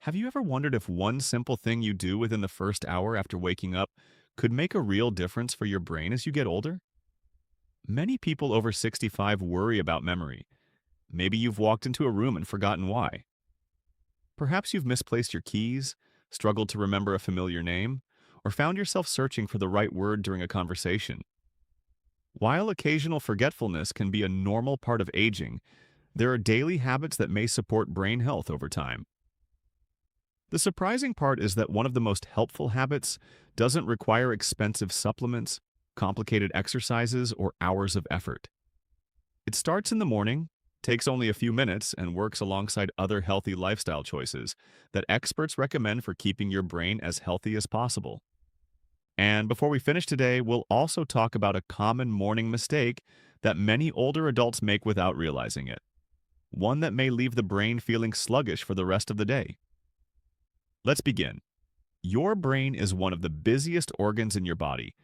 Have you ever wondered if one simple thing you do within the first hour after waking up could make a real difference for your brain as you get older? Many people over 65 worry about memory. Maybe you've walked into a room and forgotten why. Perhaps you've misplaced your keys, struggled to remember a familiar name, or found yourself searching for the right word during a conversation. While occasional forgetfulness can be a normal part of aging, there are daily habits that may support brain health over time. The surprising part is that one of the most helpful habits doesn't require expensive supplements, complicated exercises, or hours of effort. It starts in the morning, takes only a few minutes, and works alongside other healthy lifestyle choices that experts recommend for keeping your brain as healthy as possible. And before we finish today, we'll also talk about a common morning mistake that many older adults make without realizing it, one that may leave the brain feeling sluggish for the rest of the day. Let's begin. Your brain is one of the busiest organs in your body.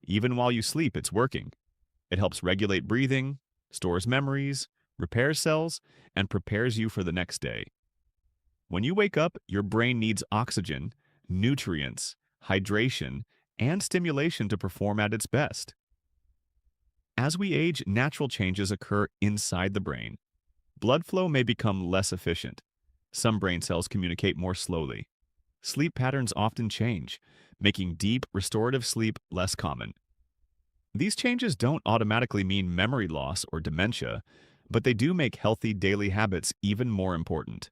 Even while you sleep, it's working. It helps regulate breathing, stores memories, repairs cells, and prepares you for the next day. When you wake up, your brain needs oxygen, nutrients, hydration, and stimulation to perform at its best. As we age, natural changes occur inside the brain. Blood flow may become less efficient. Some brain cells communicate more slowly. Sleep patterns often change, making deep, restorative sleep less common. These changes don't automatically mean memory loss or dementia, but they do make healthy daily habits even more important.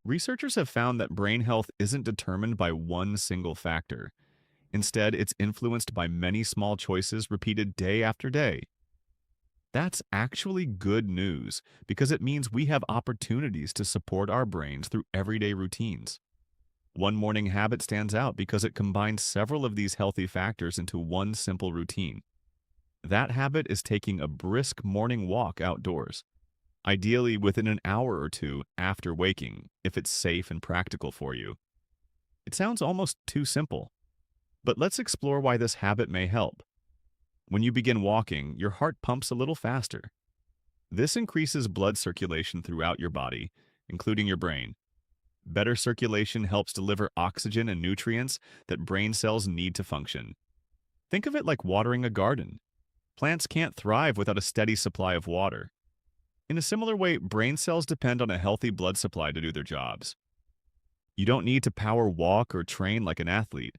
Researchers have found that brain health isn't determined by one single factor. Instead, it's influenced by many small choices repeated day after day. That's actually good news because it means we have opportunities to support our brains through everyday routines. One morning habit stands out because it combines several of these healthy factors into one simple routine. That habit is taking a brisk morning walk outdoors, ideally within an hour or two after waking, if it's safe and practical for you. It sounds almost too simple, but let's explore why this habit may help. When you begin walking, your heart pumps a little faster. This increases blood circulation throughout your body, including your brain. Better circulation helps deliver oxygen and nutrients that brain cells need to function. Think of it like watering a garden. Plants can't thrive without a steady supply of water. In a similar way, brain cells depend on a healthy blood supply to do their jobs. You don't need to power walk or train like an athlete.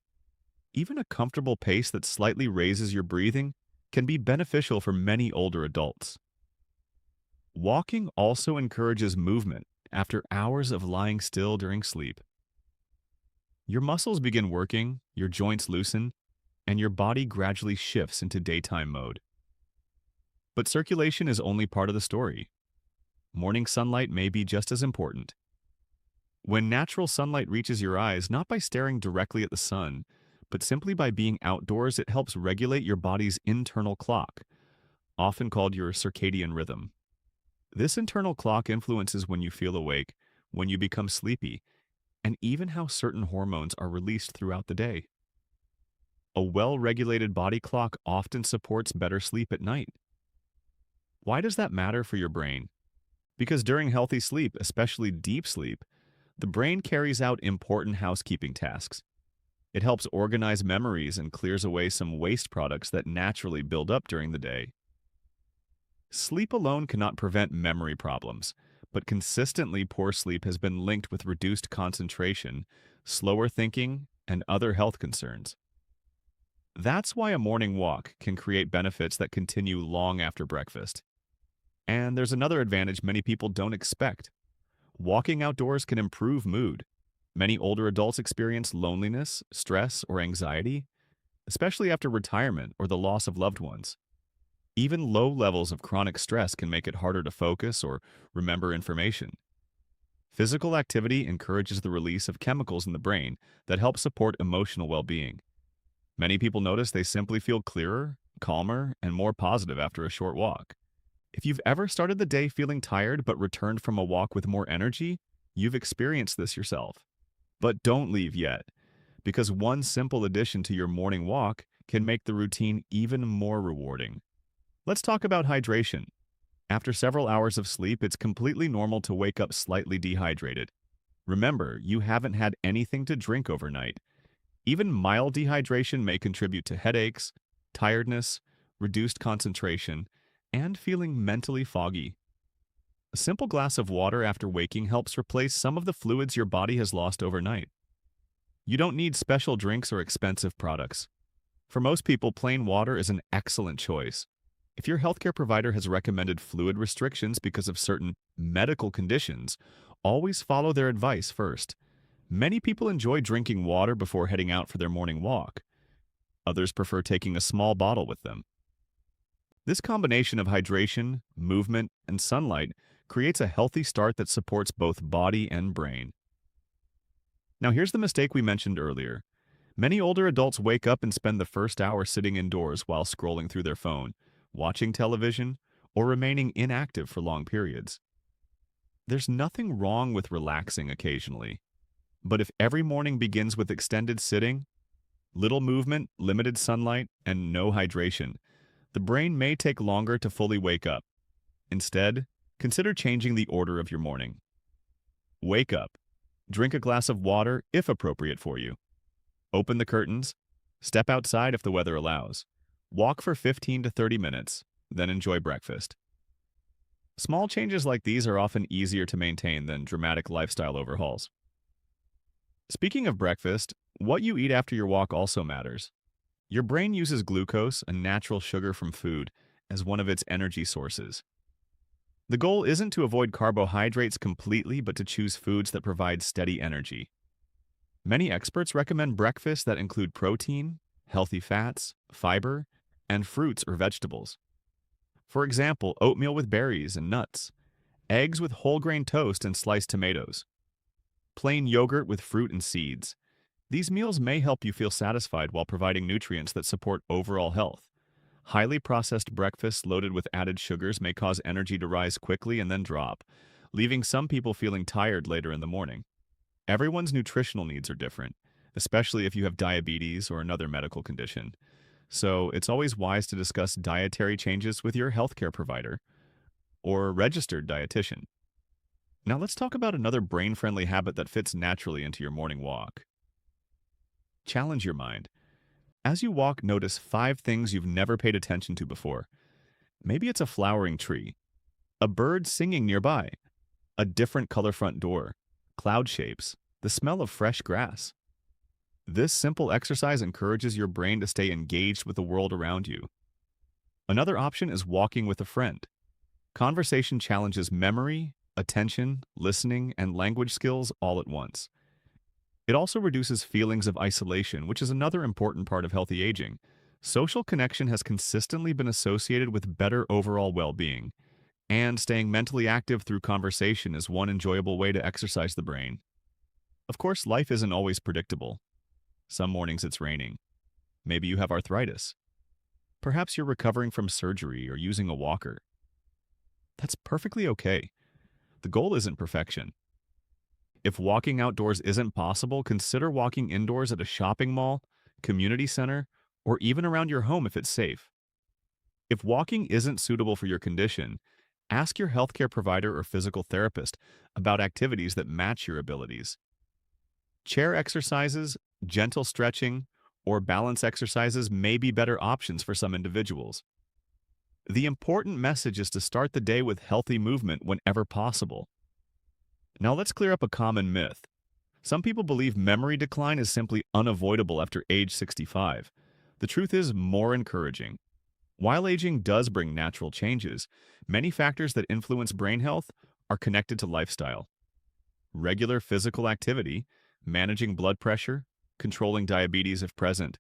Even a comfortable pace that slightly raises your breathing can be beneficial for many older adults. Walking also encourages movement after hours of lying still during sleep. Your muscles begin working, your joints loosen, and your body gradually shifts into daytime mode. But circulation is only part of the story. Morning sunlight may be just as important. When natural sunlight reaches your eyes, not by staring directly at the sun, but simply by being outdoors, it helps regulate your body's internal clock, often called your circadian rhythm. This internal clock influences when you feel awake, when you become sleepy, and even how certain hormones are released throughout the day. A well-regulated body clock often supports better sleep at night. Why does that matter for your brain? Because during healthy sleep, especially deep sleep, the brain carries out important housekeeping tasks. It helps organize memories and clears away some waste products that naturally build up during the day. Sleep alone cannot prevent memory problems, but consistently poor sleep has been linked with reduced concentration, slower thinking, and other health concerns. That's why a morning walk can create benefits that continue long after breakfast. And there's another advantage many people don't expect. Walking outdoors can improve mood. Many older adults experience loneliness, stress, or anxiety, especially after retirement or the loss of loved ones. Even low levels of chronic stress can make it harder to focus or remember information. Physical activity encourages the release of chemicals in the brain that help support emotional well-being. Many people notice they simply feel clearer, calmer, and more positive after a short walk. If you've ever started the day feeling tired but returned from a walk with more energy, you've experienced this yourself. But don't leave yet, because one simple addition to your morning walk can make the routine even more rewarding. Let's talk about hydration. After several hours of sleep, it's completely normal to wake up slightly dehydrated. Remember, you haven't had anything to drink overnight. Even mild dehydration may contribute to headaches, tiredness, reduced concentration, and feeling mentally foggy. A simple glass of water after waking helps replace some of the fluids your body has lost overnight. You don't need special drinks or expensive products. For most people, plain water is an excellent choice. If your healthcare provider has recommended fluid restrictions because of certain medical conditions, always follow their advice first. Many people enjoy drinking water before heading out for their morning walk. Others prefer taking a small bottle with them. This combination of hydration, movement, and sunlight creates a healthy start that supports both body and brain. Now here's the mistake we mentioned earlier. Many older adults wake up and spend the first hour sitting indoors while scrolling through their phone, watching television, or remaining inactive for long periods. There's nothing wrong with relaxing occasionally, but if every morning begins with extended sitting, little movement, limited sunlight, and no hydration, the brain may take longer to fully wake up. Instead, consider changing the order of your morning. Wake up. Drink a glass of water if appropriate for you. Open the curtains. Step outside if the weather allows. Walk for 15 to 30 minutes, then enjoy breakfast. Small changes like these are often easier to maintain than dramatic lifestyle overhauls. Speaking of breakfast, what you eat after your walk also matters. Your brain uses glucose, a natural sugar from food, as one of its energy sources. The goal isn't to avoid carbohydrates completely, but to choose foods that provide steady energy. Many experts recommend breakfasts that include protein, healthy fats, fiber, and fruits or vegetables. For example, oatmeal with berries and nuts, eggs with whole grain toast and sliced tomatoes, plain yogurt with fruit and seeds. These meals may help you feel satisfied while providing nutrients that support overall health. Highly processed breakfasts loaded with added sugars may cause energy to rise quickly and then drop, leaving some people feeling tired later in the morning. Everyone's nutritional needs are different, especially if you have diabetes or another medical condition. So it's always wise to discuss dietary changes with your healthcare provider or registered dietitian. Now let's talk about another brain-friendly habit that fits naturally into your morning walk. Challenge your mind. As you walk, notice 5 things you've never paid attention to before. Maybe it's a flowering tree, a bird singing nearby, a different color front door, cloud shapes, the smell of fresh grass. This simple exercise encourages your brain to stay engaged with the world around you. Another option is walking with a friend. Conversation challenges memory, attention, listening, and language skills all at once. It also reduces feelings of isolation, which is another important part of healthy aging. Social connection has consistently been associated with better overall well-being, and staying mentally active through conversation is one enjoyable way to exercise the brain. Of course, life isn't always predictable. Some mornings it's raining. Maybe you have arthritis. Perhaps you're recovering from surgery or using a walker. That's perfectly okay. The goal isn't perfection. If walking outdoors isn't possible, consider walking indoors at a shopping mall, community center, or even around your home if it's safe. If walking isn't suitable for your condition, ask your healthcare provider or physical therapist about activities that match your abilities. Chair exercises, gentle stretching, or balance exercises may be better options for some individuals. The important message is to start the day with healthy movement whenever possible. Now let's clear up a common myth. Some people believe memory decline is simply unavoidable after age 65. The truth is more encouraging. While aging does bring natural changes, many factors that influence brain health are connected to lifestyle. Regular physical activity, managing blood pressure, controlling diabetes if present,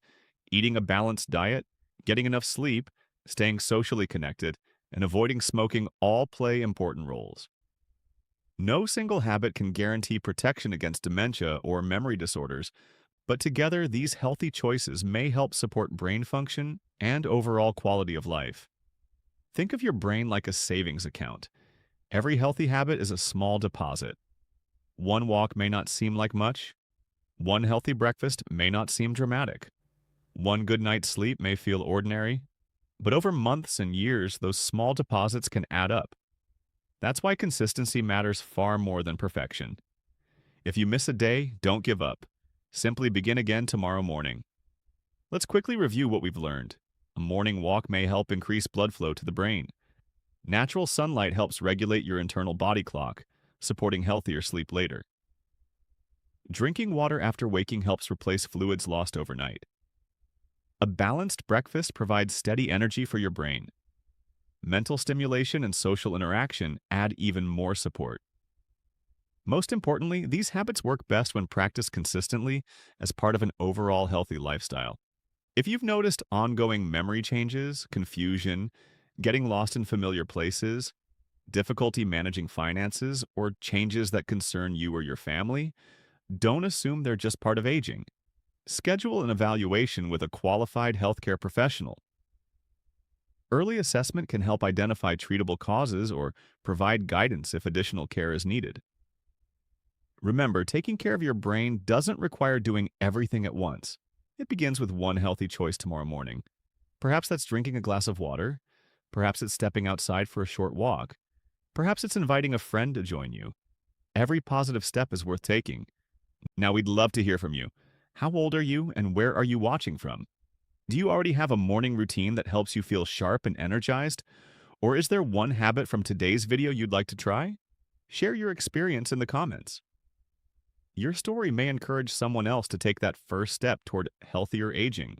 eating a balanced diet, getting enough sleep, staying socially connected, and avoiding smoking all play important roles. No single habit can guarantee protection against dementia or memory disorders, but together these healthy choices may help support brain function and overall quality of life. Think of your brain like a savings account. Every healthy habit is a small deposit. One walk may not seem like much. One healthy breakfast may not seem dramatic. One good night's sleep may feel ordinary. But over months and years, those small deposits can add up. That's why consistency matters far more than perfection. If you miss a day, don't give up. Simply begin again tomorrow morning. Let's quickly review what we've learned. A morning walk may help increase blood flow to the brain. Natural sunlight helps regulate your internal body clock, supporting healthier sleep later. Drinking water after waking helps replace fluids lost overnight. A balanced breakfast provides steady energy for your brain. Mental stimulation and social interaction add even more support. Most importantly, these habits work best when practiced consistently as part of an overall healthy lifestyle. If you've noticed ongoing memory changes, confusion, getting lost in familiar places, difficulty managing finances, or changes that concern you or your family, don't assume they're just part of aging. Schedule an evaluation with a qualified healthcare professional. Early assessment can help identify treatable causes or provide guidance if additional care is needed. Remember, taking care of your brain doesn't require doing everything at once. It begins with one healthy choice tomorrow morning. Perhaps that's drinking a glass of water. Perhaps it's stepping outside for a short walk. Perhaps it's inviting a friend to join you. Every positive step is worth taking. Now, we'd love to hear from you. How old are you and where are you watching from? Do you already have a morning routine that helps you feel sharp and energized? Or is there one habit from today's video you'd like to try? Share your experience in the comments. Your story may encourage someone else to take that first step toward healthier aging.